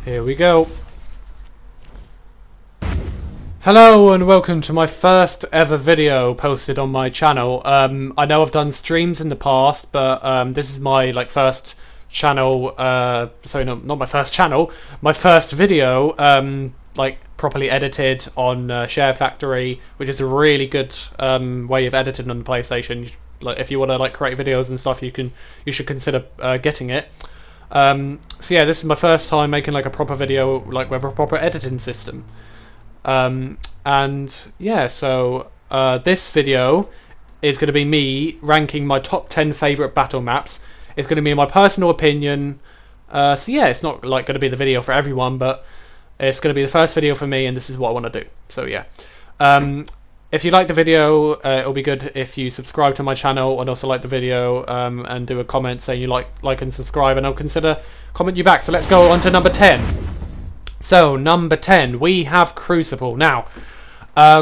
Here we go. Hello and welcome to my first ever video posted on my channel. I know I've done streams in the past, but this is my first channel. Sorry, no, not my first channel. My first video, properly edited on Share Factory, which is a really good way of editing on the PlayStation. Like, if you want to create videos and stuff, you should consider getting it. So yeah, this is my first time making a proper video with a proper editing system. And yeah, so this video is going to be me ranking my top 10 favourite battle maps. It's going to be my personal opinion. So yeah, it's not going to be the video for everyone, but it's going to be the first video for me, and this is what I want to do. So yeah. If you like the video, it'll be good if you subscribe to my channel and also like the video and do a comment saying you like and subscribe, and I'll consider comment you back. So let's go on to number 10. So number 10, we have Crucible. Now,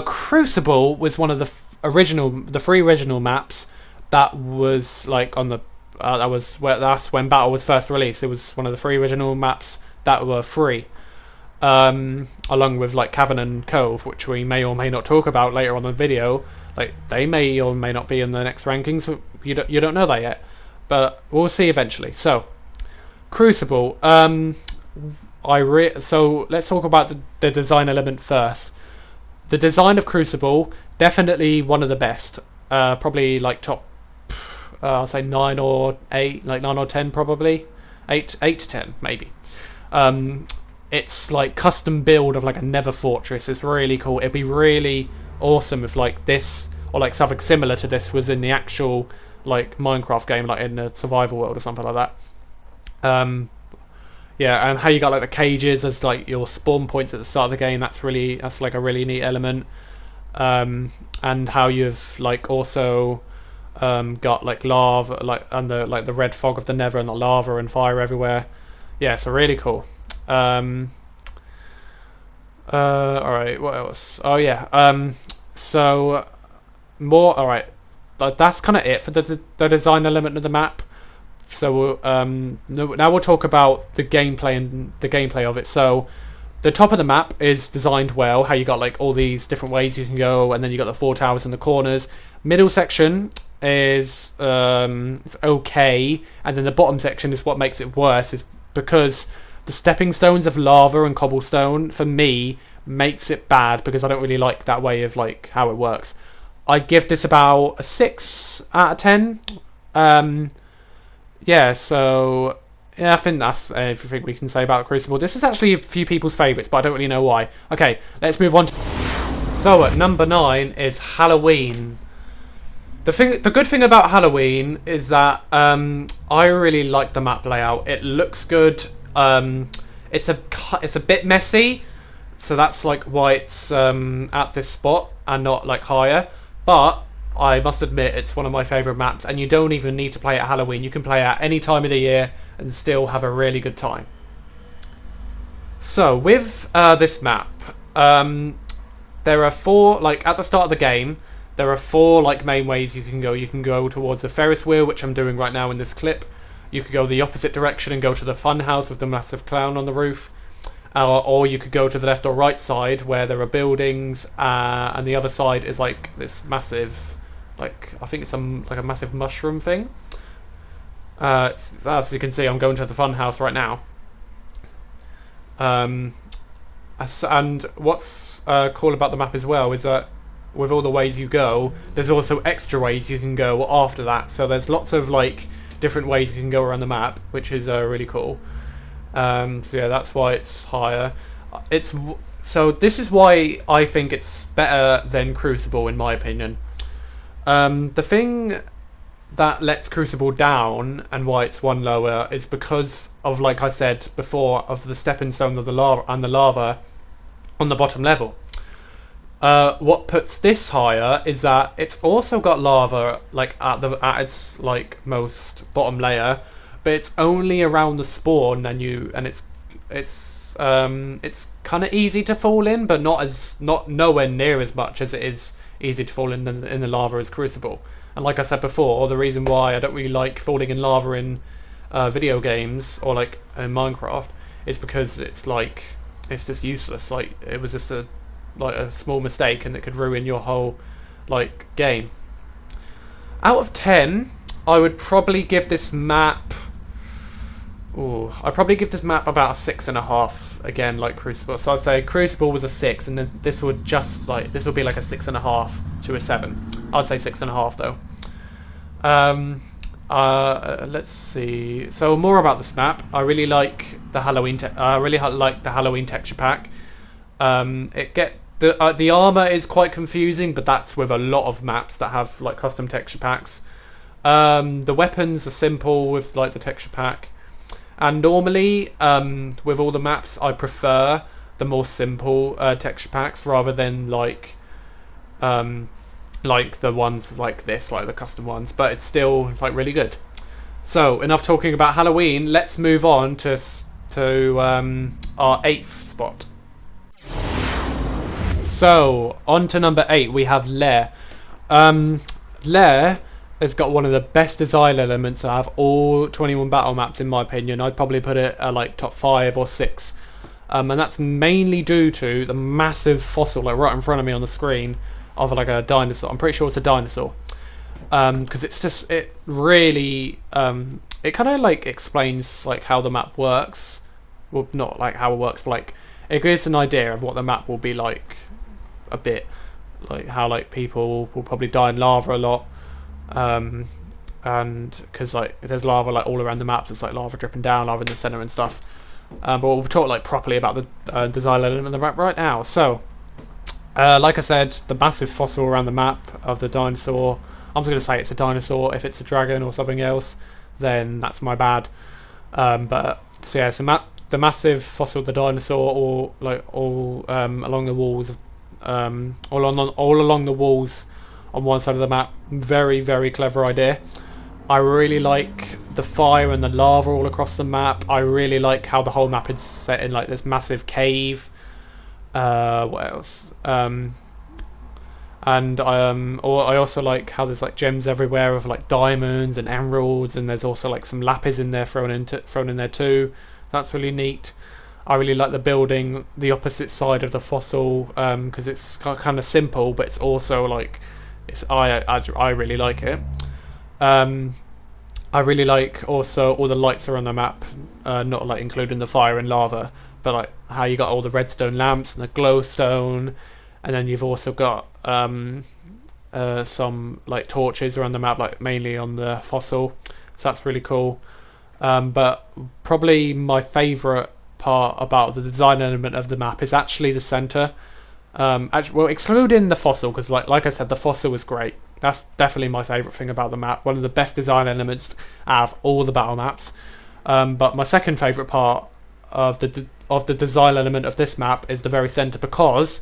Crucible was one of the three original maps that was on the that's when Battle was first released. It was one of the three original maps that were free. Along with Cavern and Cove, which we may or may not talk about later on in the video. They may or may not be in the next rankings. You don't know that yet, but we'll see eventually. So, Crucible. So let's talk about the design element first. The design of Crucible, definitely one of the best. Probably top. I'll say 9 or 8, 9 or 10 probably. 8 to 10 maybe. It's custom build of a nether fortress. It's really cool. It'd be really awesome if this or something similar to this was in the actual Minecraft game, in the survival world or something like that. Yeah, and how you got the cages as your spawn points at the start of the game. That's a really neat element. And how you've also got lava and the red fog of the nether and the lava and fire everywhere. Yeah, so really cool. Alright, what else? Oh yeah, so more. Alright, that's kind of it for the design element of the map. So now we'll talk about the gameplay and the gameplay of it. So the top of the map is designed well, how you got all these different ways you can go, and then you got the 4 towers in the corners. Middle section is it's okay, and then the bottom section is what makes it worse, is because the stepping stones of lava and cobblestone, for me, makes it bad, because I don't really like that way of how it works. I give this about a 6 out of 10. Yeah, so yeah, I think that's everything we can say about Crucible. This is actually a few people's favourites, but I don't really know why. Okay, let's move on. So at number 9 is Halloween. The good thing about Halloween is that I really like the map layout. It looks good. It's a bit messy, so that's why it's at this spot and not higher. But I must admit, it's one of my favourite maps, and you don't even need to play at Halloween. You can play at any time of the year and still have a really good time. So with this map, there are 4 at the start of the game. There are 4 main ways you can go. You can go towards the Ferris wheel, which I'm doing right now in this clip. You could go the opposite direction and go to the fun house with the massive clown on the roof. Or you could go to the left or right side where there are buildings, and the other side is this massive, I think it's a massive mushroom thing. As you can see, I'm going to the fun house right now. And what's cool about the map as well is that with all the ways you go, there's also extra ways you can go after that. So there's lots of different ways you can go around the map, which is really cool. So yeah, that's why it's higher. So this is why I think it's better than Crucible, in my opinion. The thing that lets Crucible down and why it's 1 lower is because of, like I said before, of the stepping stone of the lava and the lava on the bottom level. What puts this higher is that it's also got lava at its most bottom layer, but it's only around the spawn, and it's kind of easy to fall in, but not nowhere near as much as it is easy to fall in the lava as Crucible. And like I said before, the reason why I don't really like falling in lava in video games or in Minecraft is because it's like it's just useless. Like it was just a small mistake and it could ruin your whole like game. Out of 10, I would probably give this map. Oh, I'd probably give this map about a 6.5. Again, like Crucible. So I'd say Crucible was a 6, and then this would be like a 6.5 to a 7. I'd say 6.5 though. Let's see. So more about this map. I really like the Halloween. I really like the Halloween texture pack. The armor is quite confusing, but that's with a lot of maps that have like custom texture packs. The weapons are simple with like the texture pack, and normally with all the maps, I prefer the more simple texture packs rather than like the ones like this, like the custom ones. But it's still like really good. So enough talking about Halloween. Let's move on to our 8th spot. So, on to number 8, we have Lair. Lair has got one of the best design elements out of all 21 battle maps, in my opinion. I'd probably put it at like top 5 or 6. And that's mainly due to the massive fossil, like right in front of me on the screen, of like a dinosaur. I'm pretty sure it's a dinosaur. Because it really, it kind of like explains like how the map works. Well, not like how it works, but like it gives an idea of what the map will be like. A bit like how like people will probably die in lava a lot, and because like there's lava like all around the maps, it's like lava dripping down, lava in the center and stuff. But we'll talk like properly about the design element of the map right now. So, like I said, the massive fossil around the map of the dinosaur. I'm just gonna say it's a dinosaur. If it's a dragon or something else, then that's my bad. But so yeah, the massive fossil of the dinosaur, all along the walls. All along the walls on one side of the map. Very, very clever idea. I really like the fire and the lava all across the map. I really like how the whole map is set in like this massive cave. What else? I also like how there's like gems everywhere of like diamonds and emeralds, and there's also like some lapis in there thrown in there too. That's really neat. I really like the building the opposite side of the fossil because it's kind of simple, but it's also like I really like it. I really like also all the lights around the map, not like including the fire and lava, but like how you got all the redstone lamps and the glowstone, and then you've also got some like torches around the map, like mainly on the fossil. So that's really cool. But probably my favourite part about the design element of the map is actually the center. Well, excluding the fossil, because like I said, the fossil is great. That's definitely my favourite thing about the map. One of the best design elements out of all the battle maps. But my second favourite part of the design element of this map is the very center, because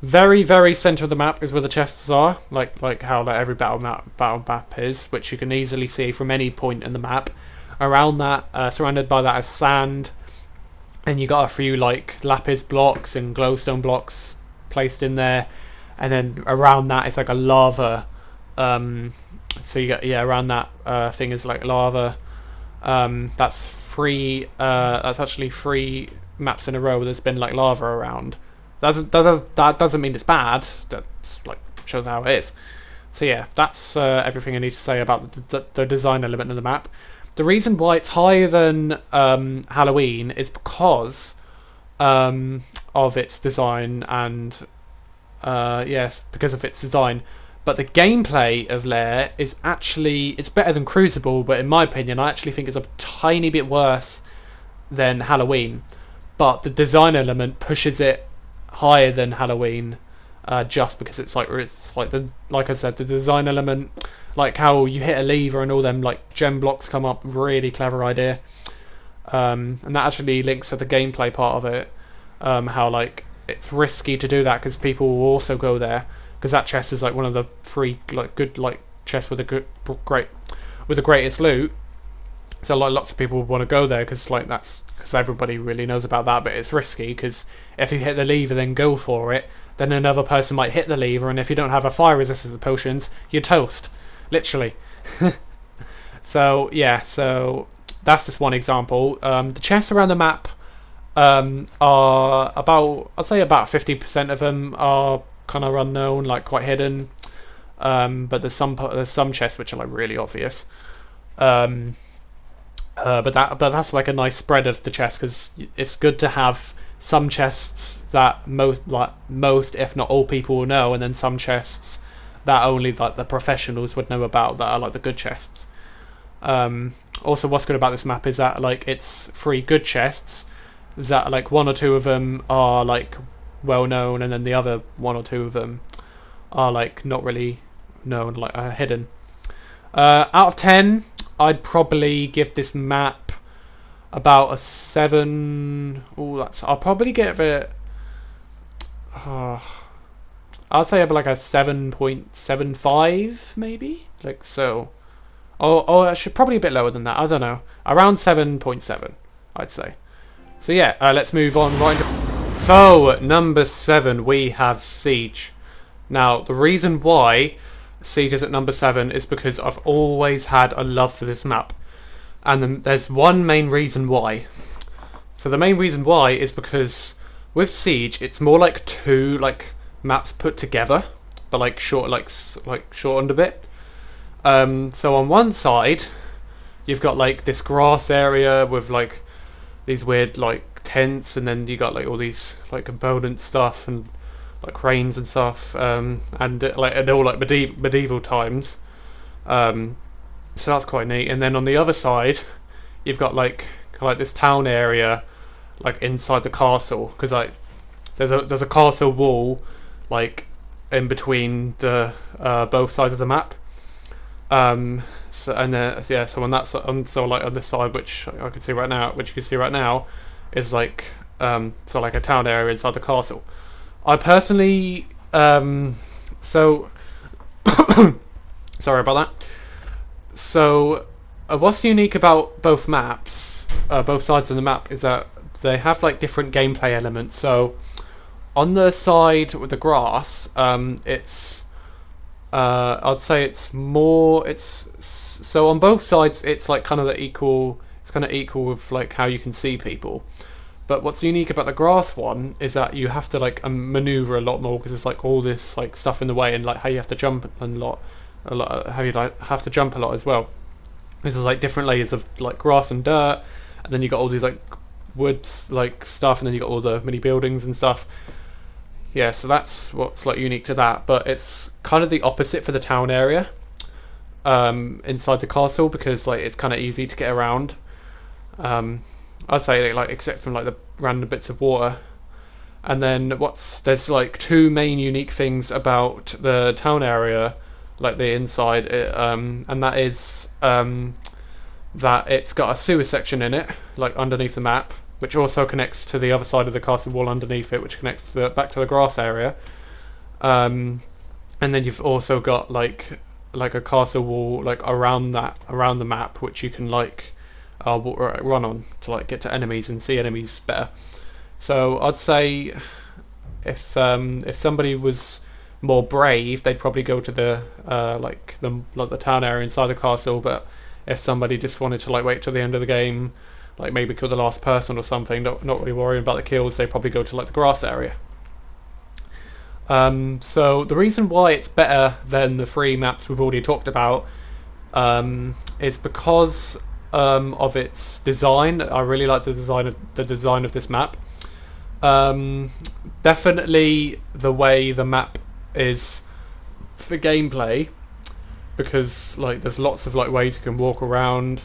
very, very center of the map is where the chests are, like how like every battle map is, which you can easily see from any point in the map. Around that, surrounded by that is sand. And you got a few like lapis blocks and glowstone blocks placed in there, and then around that is like a lava. So you got around that thing is like lava. That's three. That's actually 3 maps in a row where there's been like lava around. That doesn't mean it's bad. That's like shows how it is. So yeah, that's everything I need to say about the design element of the map. The reason why it's higher than Halloween is because of its design, and yes, because of its design. But the gameplay of Lair is it's better than Crucible, but in my opinion, I actually think it's a tiny bit worse than Halloween. But the design element pushes it higher than Halloween, just because it's like like I said, the design element. Like how you hit a lever and all them like gem blocks come up, really clever idea. And that actually links to the gameplay part of it. How like it's risky to do that because people will also go there, because that chest is like one of the 3 like good like chests with the greatest loot. So like lots of people want to go there because everybody really knows about that. But it's risky because if you hit the lever then go for it, then another person might hit the lever, and if you don't have a fire resistance potions, you're toast. Literally. So yeah, so that's just one example. The chests around the map are about, I'd say about 50% of them are kind of unknown, like quite hidden. But there's some chests which are like really obvious. But that's like a nice spread of the chests, because it's good to have some chests that most if not all people will know, and then some chests that only like the professionals would know about, that are like the good chests. Also, what's good about this map is that like it's 3 good chests. Is that like 1 or 2 of them are like well known, and then the other 1 or 2 of them are like not really known, like are hidden. Out of 10, I'd probably give this map about a 7. Oh, I'll probably give it. I'll say about like a 7.75 maybe, like so. Or I should probably a bit lower than that. I don't know, around 7.7, I'd say. So yeah, let's move on right into. So number 7, we have Siege. Now the reason why Siege is at number 7 is because I've always had a love for this map, and then there's one main reason why. So the main reason why is because with Siege, it's more like 2 like maps put together, but like shortened a bit. So on one side, you've got like this grass area with like these weird like tents, and then you got like all these like component stuff and like cranes and stuff, and they're all like medieval times. So that's quite neat. And then on the other side, you've got like this town area, like inside the castle, because like there's a castle wall, like in between the both sides of the map. So on that so like on this side, which I can see right now, is like like a town area inside the castle. I personally sorry about that. So what's unique about both maps, both sides of the map, is that they have like different gameplay elements. So on the side with the grass, it's I'd say it's more. It's so on both sides, it's like kind of the equal. It's kind of equal with like how you can see people. But what's unique about the grass one is that you have to like maneuver a lot more, because there's like all this like stuff in the way, and like how you have to jump a lot, how you like have to jump a lot as well. There's like different layers of like grass and dirt, and then you got all these like woods like stuff, and then you got all the mini buildings and stuff. Yeah, so that's what's like unique to that. But it's kind of the opposite for the town area, inside the castle, because like it's kind of easy to get around. I'd say like except from like the random bits of water. And then there's like 2 main unique things about the town area, like the inside, and that is that it's got a sewer section in it, like underneath the map, which also connects to the other side of the castle wall underneath it, which connects back to the grass area. And then you've also got like a castle wall like around the map, which you can like run on to like get to enemies and see enemies better. So I'd say if somebody was more brave, they'd probably go to the town area inside the castle. But if somebody just wanted to like wait till the end of the game, like maybe kill the last person or something, not really worrying about the kills, they probably go to like the grass area. So the reason why it's better than the 3 maps we've already talked about is because of its design. I really like the design of this map. Definitely the way the map is for gameplay, because like there's lots of like ways you can walk around,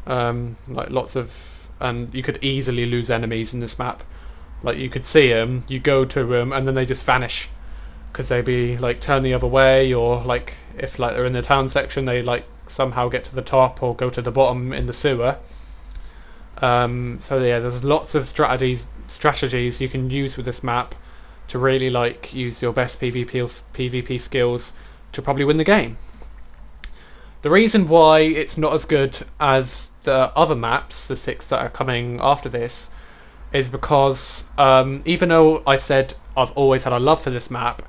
like lots of, and you could easily lose enemies in this map. Like you could see them, you go to them, and then they just vanish, because they be like turn the other way, or like if like they're in the town section, they like somehow get to the top or go to the bottom in the sewer. So yeah, there's lots of strategies you can use with this map to really like use your best PvP skills to probably win the game. The reason why it's not as good as the other maps, the 6 that are coming after this, is because even though I said I've always had a love for this map,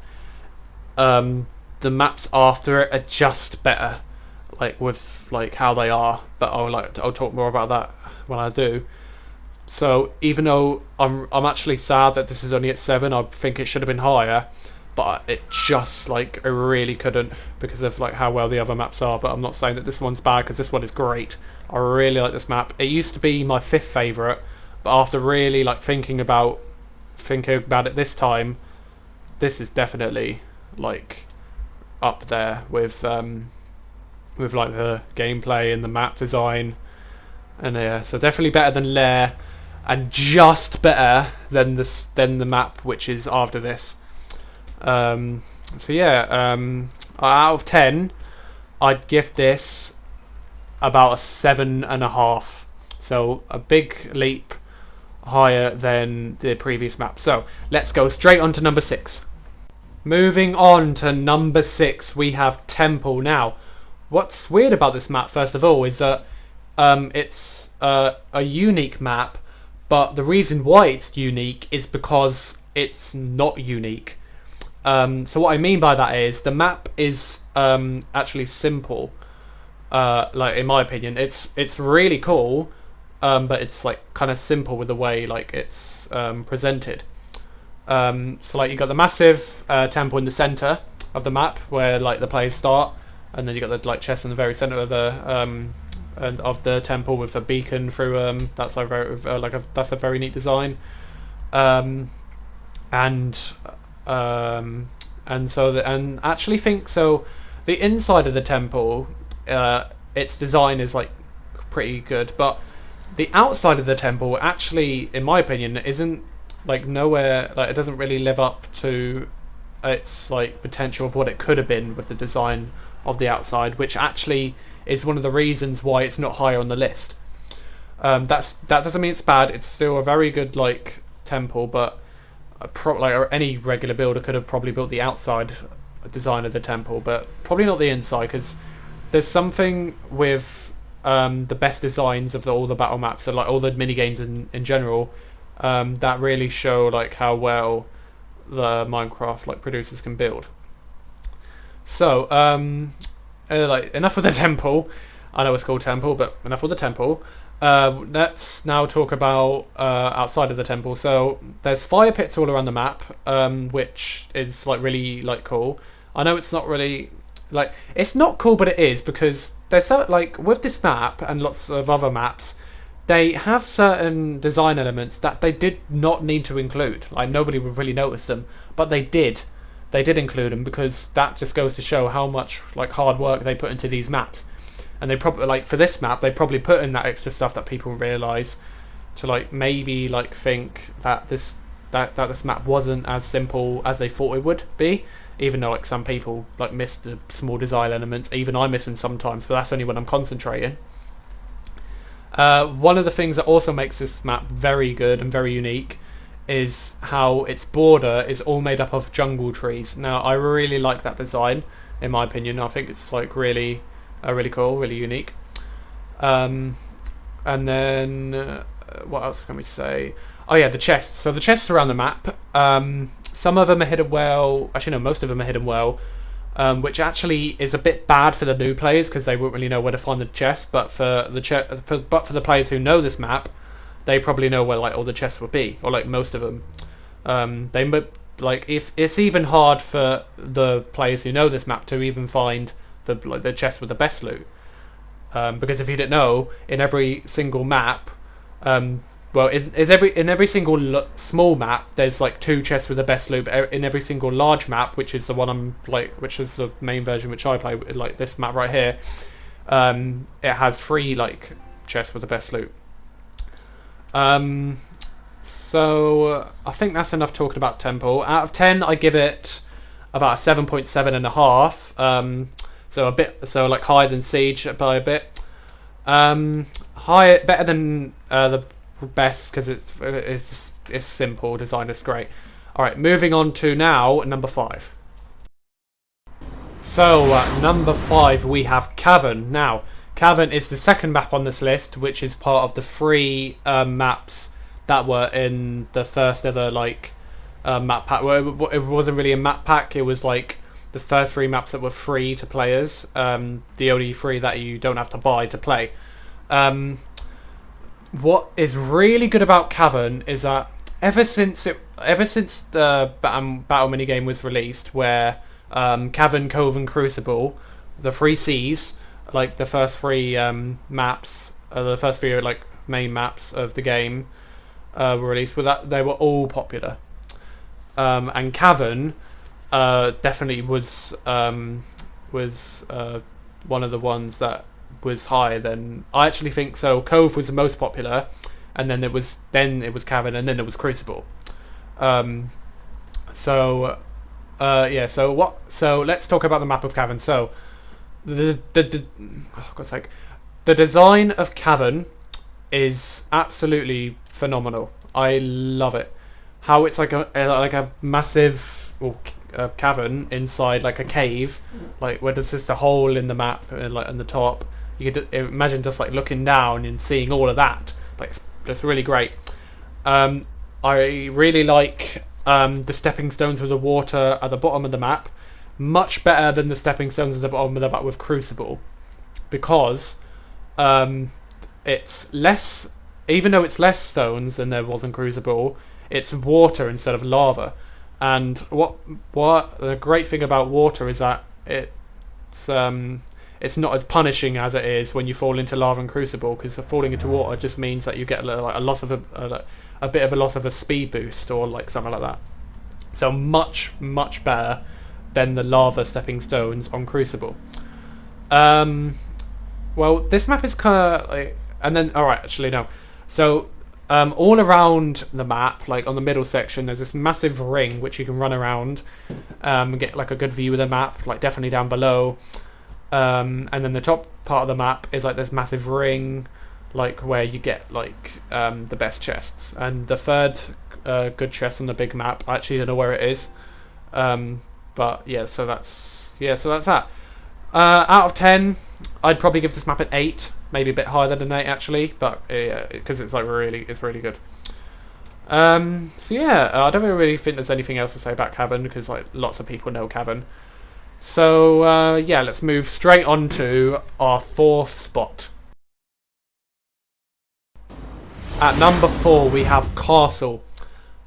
the maps after it are just better, like with like how they are. But I'll talk more about that when I do. So even though I'm actually sad that this is only at 7, I think it should have been higher, but it just like I really couldn't because of like how well the other maps are. But I'm not saying that this one's bad because this one is great. I really like this map. It used to be my 5th favorite, but after really like thinking about it this time, this is definitely like up there with like the gameplay and the map design, and yeah, so definitely better than Lair, and just better than the map which is after this. So yeah, out of 10, I'd give this about a 7.5. So a big leap higher than the previous map. So let's go straight on to number 6. Moving on to number 6, we have Temple. Now, what's weird about this map, first of all, is that it's a unique map, but the reason why it's unique is because it's not unique. So what I mean by that is the map is actually simple. Like in my opinion, it's really cool, but it's like kind of simple with the way like it's presented. So like you got the massive temple in the center of the map where like the players start, and then you got the like chest in the very center of the temple with a beacon through. That's a very that's a very neat design. And actually think so. The inside of the temple, its design is like pretty good, but the outside of the temple actually, in my opinion, isn't like nowhere. Like it doesn't really live up to its like potential of what it could have been with the design of the outside, which actually is one of the reasons why it's not higher on the list. That doesn't mean it's bad. It's still a very good like temple, but like any regular builder could have probably built the outside design of the temple, but probably not the inside, because there's something with the best designs of all the battle maps and like all the mini games in general that really show like how well the Minecraft like producers can build. So like enough with the temple. I know it's called temple, but enough with the temple. Let's now talk about outside of the temple. So there's fire pits all around the map, which is like really like cool. I know it's not really like it's not cool, but it is, because there's so like with this map and lots of other maps, they have certain design elements that they did not need to include. Like nobody would really notice them, but they did. They did include them because that just goes to show how much like hard work they put into these maps. And they probably like for this map they probably put in that extra stuff that people realize to like maybe like think that this map wasn't as simple as they thought it would be, even though like some people like missed the small design elements. Even I miss them sometimes, but that's only when I'm concentrating. One of the things that also makes this map very good and very unique is how its border is all made up of jungle trees. Now I really like that design, in my opinion. I think it's like really really cool, really unique. And then what else can we say? Oh yeah, the chests. So the chests around the map, some of them are hidden well. Actually no, most of them are hidden well, which actually is a bit bad for the new players because they won't really know where to find the chest. But for the players who know this map, they probably know where like all the chests would be, or like most of them. Like if it's even hard for the players who know this map to even find the chest with the best loot, because if you didn't know, in every single map, in every single small map, there's like 2 chests with the best loot. In every single large map, which is the one which is the main version which I play, like this map right here, it has 3 like chests with the best loot. So I think that's enough talking about Temple. Out of 10, I give it about a 7.7.5. So like higher than Siege by a bit. Better than the best because it's simple. Design is great. All right, moving on to now number 5. So number 5 we have Cavern. Now Cavern is the second map on this list, which is part of the 3 maps that were in the first ever like map pack. Well, it wasn't really a map pack. It was like the first 3 maps that were free to players. The only 3 that you don't have to buy to play. what is really good about Cavern is that ever since the battle minigame was released, where Cavern, Cove, and Crucible, the three C's, like the first three maps, the first three like main maps of the game were released. With that, they were all popular, and Cavern definitely was one of the ones that was higher than I actually think. So Cove was the most popular, and then it was Cavern, and then it was Crucible. Um, so yeah. So let's talk about the map of Cavern. So the oh God's sake, the design of Cavern is absolutely phenomenal. I love it. How it's like a massive cavern inside like a cave, like where there's just a hole in the map, like on the top. You could imagine just like looking down and seeing all of that. Like it's really great. Um, I really like the stepping stones with the water at the bottom of the map, much better than the stepping stones at the bottom of the map with Crucible, because um, it's less, even though it's less stones than there was in Crucible, it's water instead of lava. And what the great thing about water is that it's not as punishing as it is when you fall into lava and Crucible, because falling into water just means that you get like a loss of a bit of a loss of a speed boost or like something like that. So much better than the lava stepping stones on Crucible. Well, this map is kind of like, and then all right, actually no. So all around the map, like on the middle section, there's this massive ring which you can run around and get like a good view of the map, like definitely down below. And then the top part of the map is like this massive ring, like where you get like the best chests. And the third good chest on the big map, I actually don't know where it is. But yeah, so that's that. Out of 10, I'd probably give this map an 8, maybe a bit higher than an 8 actually, but because it's like it's really good. So yeah, I don't really think there's anything else to say about Cavern, because like lots of people know Cavern. So yeah, let's move straight on to our 4th spot. At number 4 we have Castle.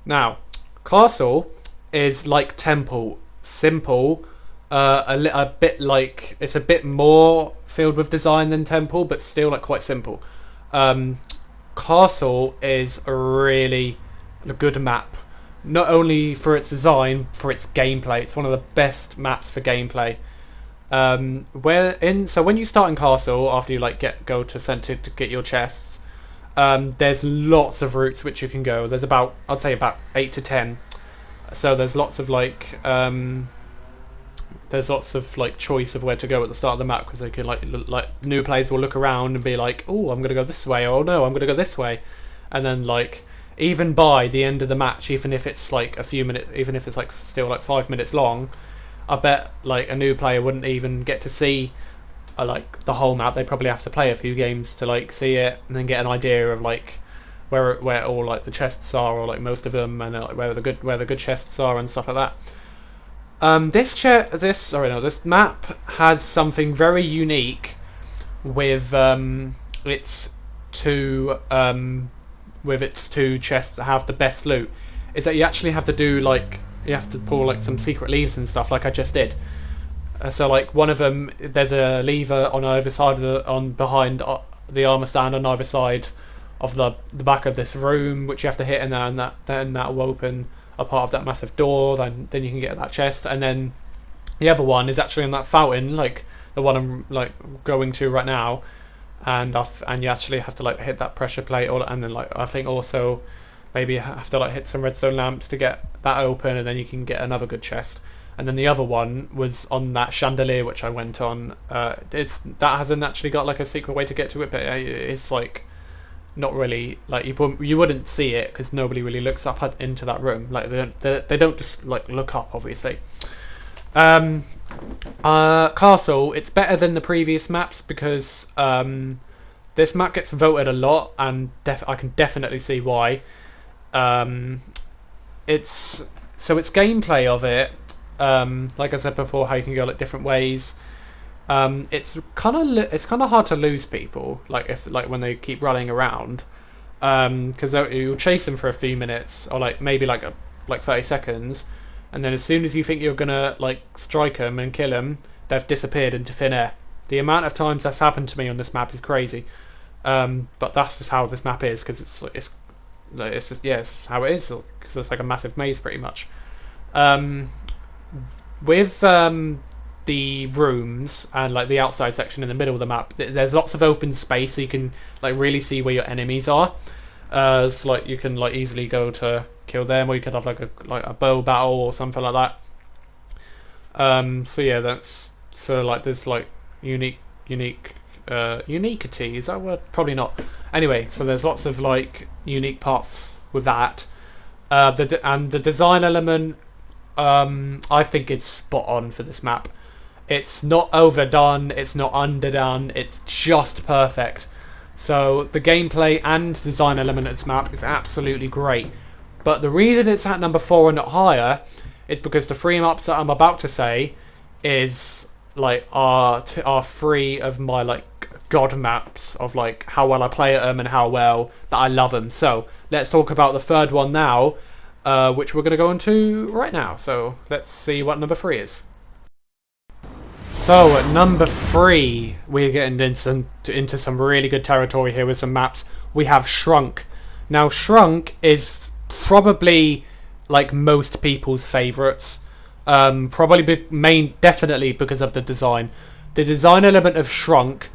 Now, Castle is like Temple, simple. A bit like, it's a bit more filled with design than Temple, but still like quite simple. Castle is a really good map, not only for its design, for its gameplay. It's one of the best maps for gameplay. So when you start in Castle, after you like go to center to get your chests, there's lots of routes which you can go. There's I'd say about 8 to 10. So there's lots of like choice of where to go at the start of the map, because they can like new players will look around and be like, oh, I'm gonna go this way, or no, I'm gonna go this way, and then like even by the end of the match, even if it's like a few minutes, even if it's like still like 5 minutes long, I bet like a new player wouldn't even get to see like the whole map. They probably have to play a few games to like see it and then get an idea of like where all like the chests are, or like most of them, and like where the good chests are and stuff like that. This map has something very unique with its two chests that have the best loot. Is that you actually have to do like, you have to pull like some secret levers and stuff, like I just did. So like one of them, there's a lever on either side of behind the armor stand on either side of the back of this room, which you have to hit, and then that will open a part of that massive door. Then you can get that chest, and then the other one is actually in that fountain, like the one I'm like going to right now, and you actually have to like hit that pressure plate, and then like I think also maybe you have to like hit some redstone lamps to get that open, and then you can get another good chest. And then the other one was on that chandelier which I went on. That hasn't actually got like a secret way to get to it, but it's like not really, like you wouldn't see it because nobody really looks up into that room. Like they don't just like look up, obviously. Castle, it's better than the previous maps because this map gets voted a lot, and I can definitely see why. Its gameplay of it, like I said before, how you can go like different ways. It's kind of hard to lose people, like when they keep running around. because you'll chase them for a few minutes or like maybe like 30 seconds, and then as soon as you think you're gonna like strike them and kill them, they've disappeared into thin air. The amount of times that's happened to me on this map is crazy. But that's just how this map is, because it's just, yeah, it's how it is, because it's like a massive maze pretty much. With the rooms and like the outside section in the middle of the map, there's lots of open space, so you can like really see where your enemies are. So like you can like easily go to kill them, or you could have like a bow battle or something like that. So yeah, that's so like there's like uniquity, is that a word? Probably not. Anyway, so there's lots of like unique parts with that. And the design element, I think is spot on for this map. It's not overdone, it's not underdone, it's just perfect. So the gameplay and design element of this map is absolutely great. But the reason it's at number 4 and not higher is because the 3 maps that I'm about to say is like are 3 of my like god maps of like how well I play at them and how well that I love them. So let's talk about the third one now, which we're going to go into right now. So let's see what number 3 is. So at number 3, we're getting into some really good territory here with some maps. We have Shrunk. Now Shrunk is probably like most people's favourites. Definitely because of the design. The design element of Shrunk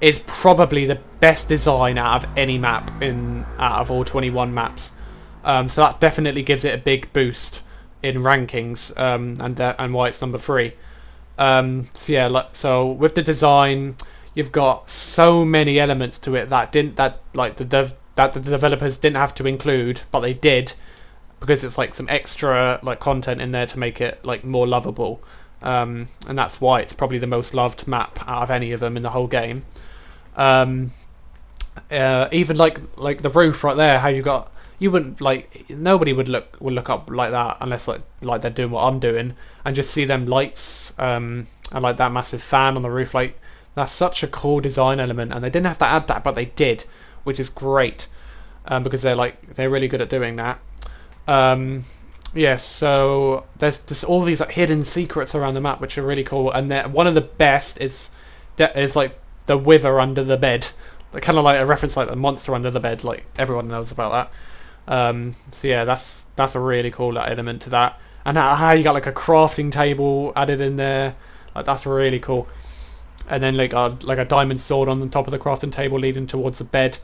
is probably the best design out of any map out of all 21 maps. So that definitely gives it a big boost in rankings, and why it's number 3. So yeah, so with the design, you've got so many elements to it that the developers didn't have to include, but they did, because it's like some extra like content in there to make it like more lovable, and that's why it's probably the most loved map out of any of them in the whole game. Even like the roof right there, how you wouldn't like, nobody would look up like that unless like they're doing what I'm doing, and just see them lights and like that massive fan on the roof. Like, that's such a cool design element, and they didn't have to add that, but they did, which is great, because they're really good at doing that. So there's just all these like hidden secrets around the map which are really cool, and one of the best is like the wither under the bed, like kind of like a reference like the monster under the bed, like everyone knows about that. So yeah, that's a really cool element to that, and how you got like a crafting table added in there, like that's really cool. And then like a diamond sword on the top of the crafting table leading towards the bed.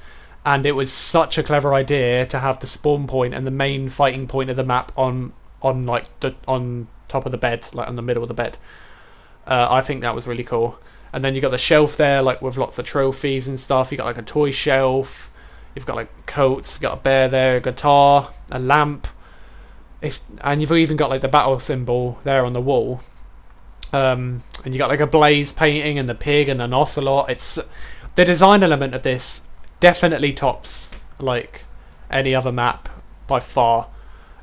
And it was such a clever idea to have the spawn point and the main fighting point of the map on top of the bed, like on the middle of the bed. I think that was really cool. And then you got the shelf there, like with lots of trophies and stuff. You got like a toy shelf. You've got like coats. You got a bear there, a guitar, a lamp. And you've even got like the battle symbol there on the wall. And you got like a blaze painting and the pig and an ocelot. It's the design element of this definitely tops like any other map by far.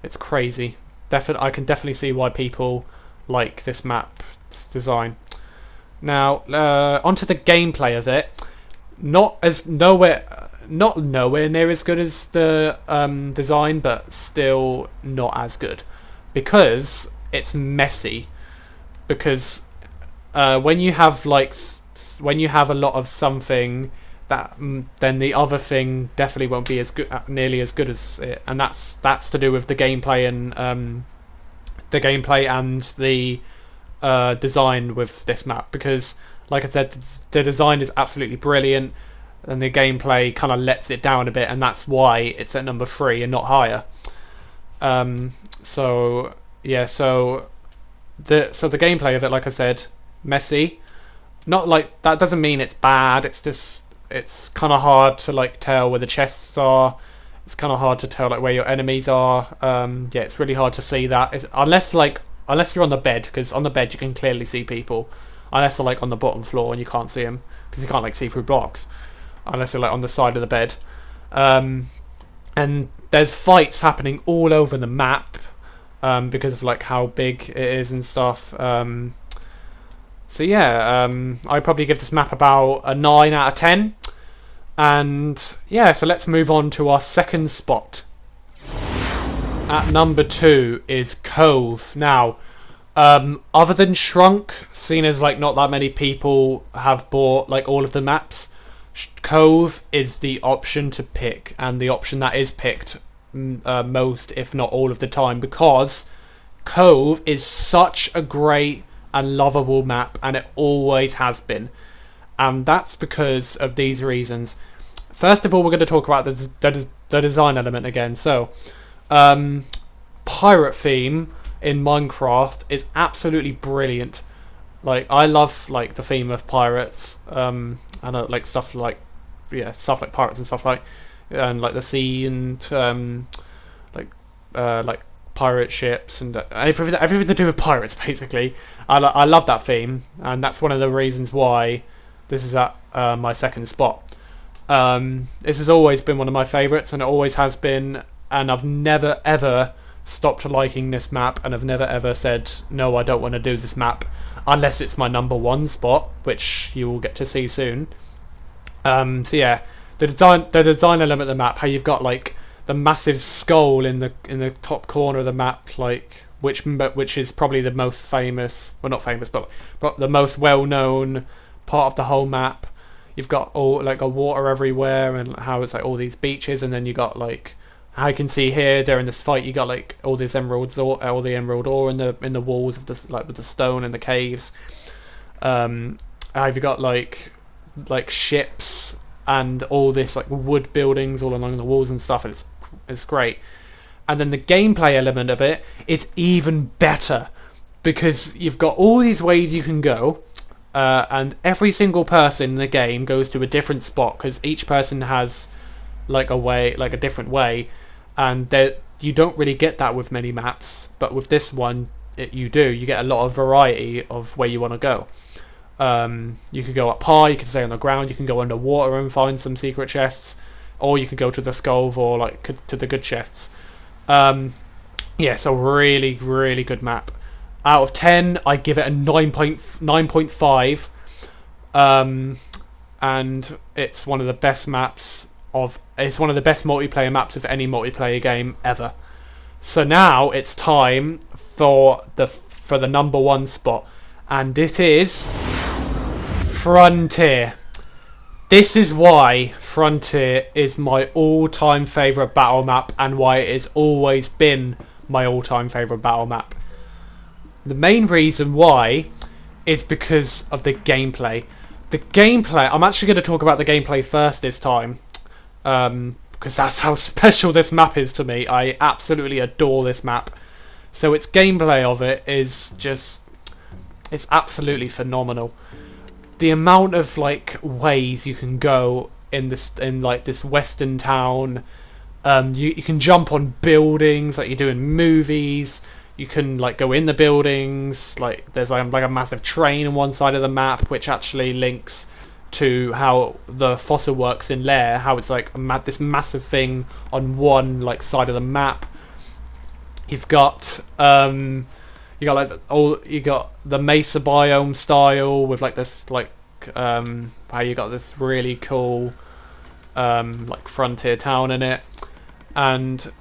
It's crazy. I can definitely see why people like this map's design. Now onto the gameplay of it. Not nowhere near as good as the design, but still not as good, because it's messy. Because when you have a lot of something, that then the other thing definitely won't be as good, nearly as good as it, and that's to do with the gameplay and the design with this map. Because like I said, the design is absolutely brilliant, and the gameplay kind of lets it down a bit, and that's why it's at number 3 and not higher. So yeah, so the gameplay of it, like I said, messy. Not like that doesn't mean it's bad. It's just, it's kind of hard to like tell where the chests are. It's kind of hard to tell like where your enemies are. Yeah, it's really hard to see that. Unless you're on the bed, because on the bed you can clearly see people. Unless they're like on the bottom floor and you can't see them, because you can't like see through blocks. Unless they're like on the side of the bed. And there's fights happening all over the map, because of like how big it is and stuff. So yeah, I'd probably give this map about a 9 out of 10. And yeah, so let's move on to our second spot. At number 2 is Cove. Now, other than Shrunk, seeing as like not that many people have bought like all of the maps, Cove is the option to pick, and the option that is picked most, if not all of the time, because Cove is such a great and lovable map, and it always has been. And that's because of these reasons. First of all, we're going to talk about the design element again. So, pirate theme in Minecraft is absolutely brilliant. Like, I love like the theme of pirates, and like stuff like pirates and stuff like, and like the sea and like pirate ships and everything to do with pirates. Basically, I love that theme, and that's one of the reasons why this is at my second spot. This has always been one of my favourites, and it always has been, and I've never ever stopped liking this map, and I've never ever said no, I don't want to do this map unless it's my number 1 spot, which you will get to see soon. So yeah, the design element of the map, how you've got like the massive skull in the top corner of the map, like which is probably the most famous, well not famous, but the most well known part of the whole map. You've got all like a water everywhere, and how it's like all these beaches, and then you got like how you can see here during this fight, you got like all this all the emerald ore in the walls of this, like with the stone and the caves. Have you got like ships and all this like wood buildings all along the walls and stuff, and it's great. And then the gameplay element of it is even better, because you've got all these ways you can go, and every single person in the game goes to a different spot, because each person has like a different way, and you don't really get that with many maps, but with this one you do. You get a lot of variety of where you want to go. You could go up high, you can stay on the ground, you can go underwater and find some secret chests, or you could go to the cove or like to the good chests. Yeah, so really, really good map. Out of 10, I give it a 9.5. And it's one of the best maps it's one of the best multiplayer maps of any multiplayer game ever. So now it's time for the number 1 spot, and it is Frontier. This is why Frontier is my all-time favourite battle map, and why it has always been my all-time favourite battle map. The main reason why is because of the gameplay. The gameplay, I'm actually going to talk about the gameplay first this time, because that's how special this map is to me. I absolutely adore this map. So its gameplay of it is just, it's absolutely phenomenal. The amount of like ways you can go in this western town. You can jump on buildings like you do in movies. You can like go in the buildings. Like there's like a massive train on one side of the map, which actually links to how the fossil works in Lair. How it's like this massive thing on one like side of the map. You've got you got the mesa biome style with like this like how you got this really cool like frontier town in it, and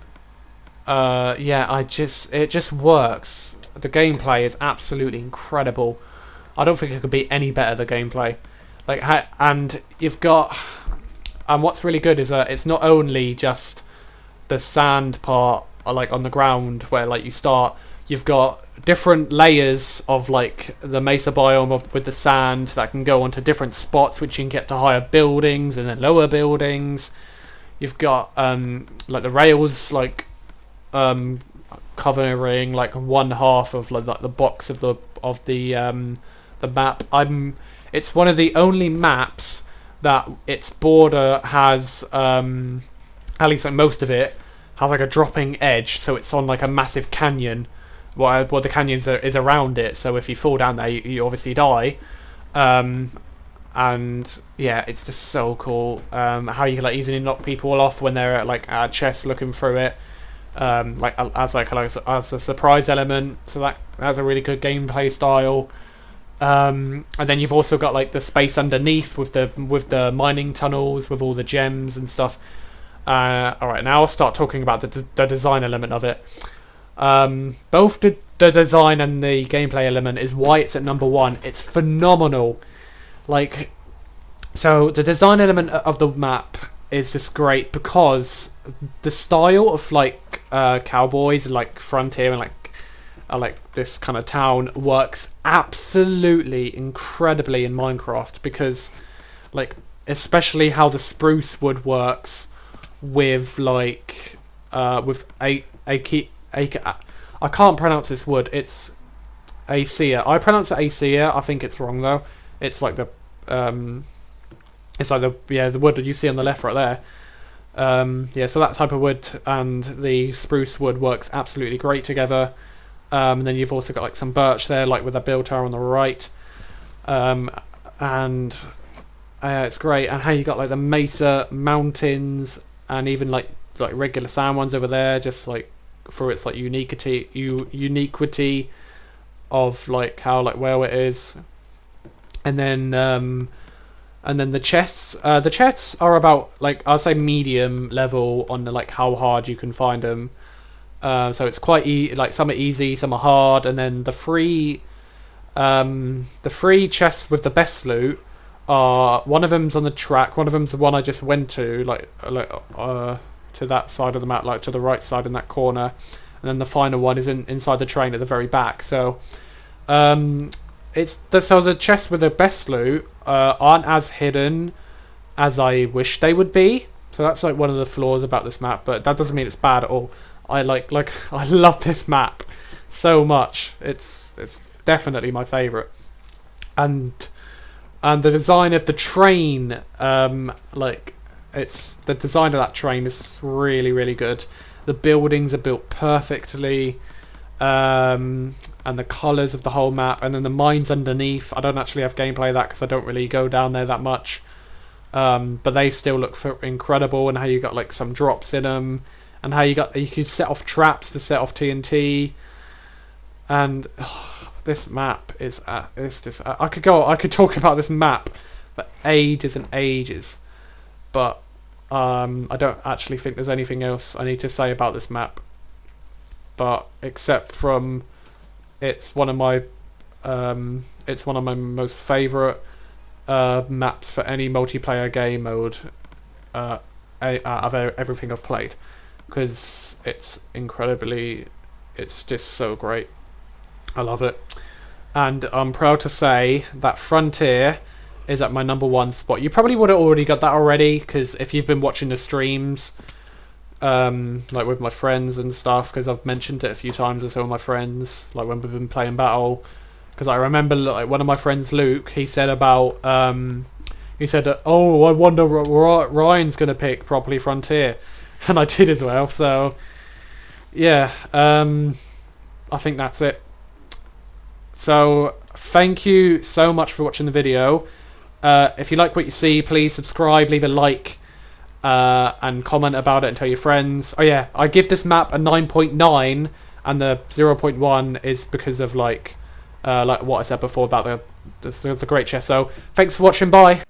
yeah, it just works. The gameplay is absolutely incredible. I don't think it could be any better, the gameplay. And what's really good is it's not only just the sand part, or like on the ground where like you start. You've got different layers of like the mesa biome with the sand that can go onto different spots, which you can get to higher buildings and then lower buildings. You've got like the rails like covering like one half of like the box of the map. It's one of the only maps that its border has at least like most of it has like a dropping edge, so it's on like a massive canyon. Well, the canyons is around it, so if you fall down there, you obviously die. And yeah, it's just so cool. How you can like easily knock people off when they're at a chest looking through it, as a surprise element. So that's a really good gameplay style. And then you've also got like the space underneath with the mining tunnels with all the gems and stuff. All right, now I'll start talking about the design element of it. Both the design and the gameplay element is why it's at number one. It's phenomenal. Like, so the design element of the map is just great because the style of like cowboys, like frontier, and like this kind of town works absolutely incredibly in Minecraft, because like especially how the spruce wood works with like with a I can't pronounce this wood. It's Acea. I pronounce it Acea. I think it's wrong though. It's like the the wood that you see on the left right there. Yeah, so that type of wood and the spruce wood works absolutely great together. And then you've also got like some birch there, like with a build tower on the right. And it's great. And how you got like the mesa mountains and even like regular sand ones over there, just like for its like uniquity of like how like where it is. And then the chests. The chests are about like I'll say medium level on the like how hard you can find them. So it's quite like some are easy, some are hard, and then the free chests with the best loot are one of them's on the track, one of them's the one I just went to, to that side of the map, like to the right side in that corner, and then the final one is inside the train at the very back. So so the chests with the best loot aren't as hidden as I wish they would be. So that's like one of the flaws about this map, but that doesn't mean it's bad at all. I I love this map so much. It's definitely my favorite. And the design of the train, it's the design of that train is really, really good. The buildings are built perfectly, and the colours of the whole map, and then the mines underneath. I don't actually have gameplay of that because I don't really go down there that much, but they still look incredible. And how you got like some drops in them, and how you can set off traps to set off TNT, and this map is it's just I could talk about this map for ages and ages, but I don't actually think there's anything else I need to say about this map, but except from it's one of my most favourite maps for any multiplayer game mode out of everything I've played, because it's just so great. I love it. And I'm proud to say that Frontier is at my number one spot. You probably would have already got that already, because if you've been watching the streams, like with my friends and stuff, because I've mentioned it a few times with some of my friends, like when we've been playing Battle. Because I remember like one of my friends, Luke, he said about oh, I wonder what Ryan's gonna pick probably Frontier, and I did as well. So yeah, I think that's it. So thank you so much for watching the video. If you like what you see, please subscribe, leave a like, and comment about it and tell your friends. Oh yeah, I give this map a 9.9, and the 0.1 is because of like what I said before about there's a great chest. So thanks for watching. Bye.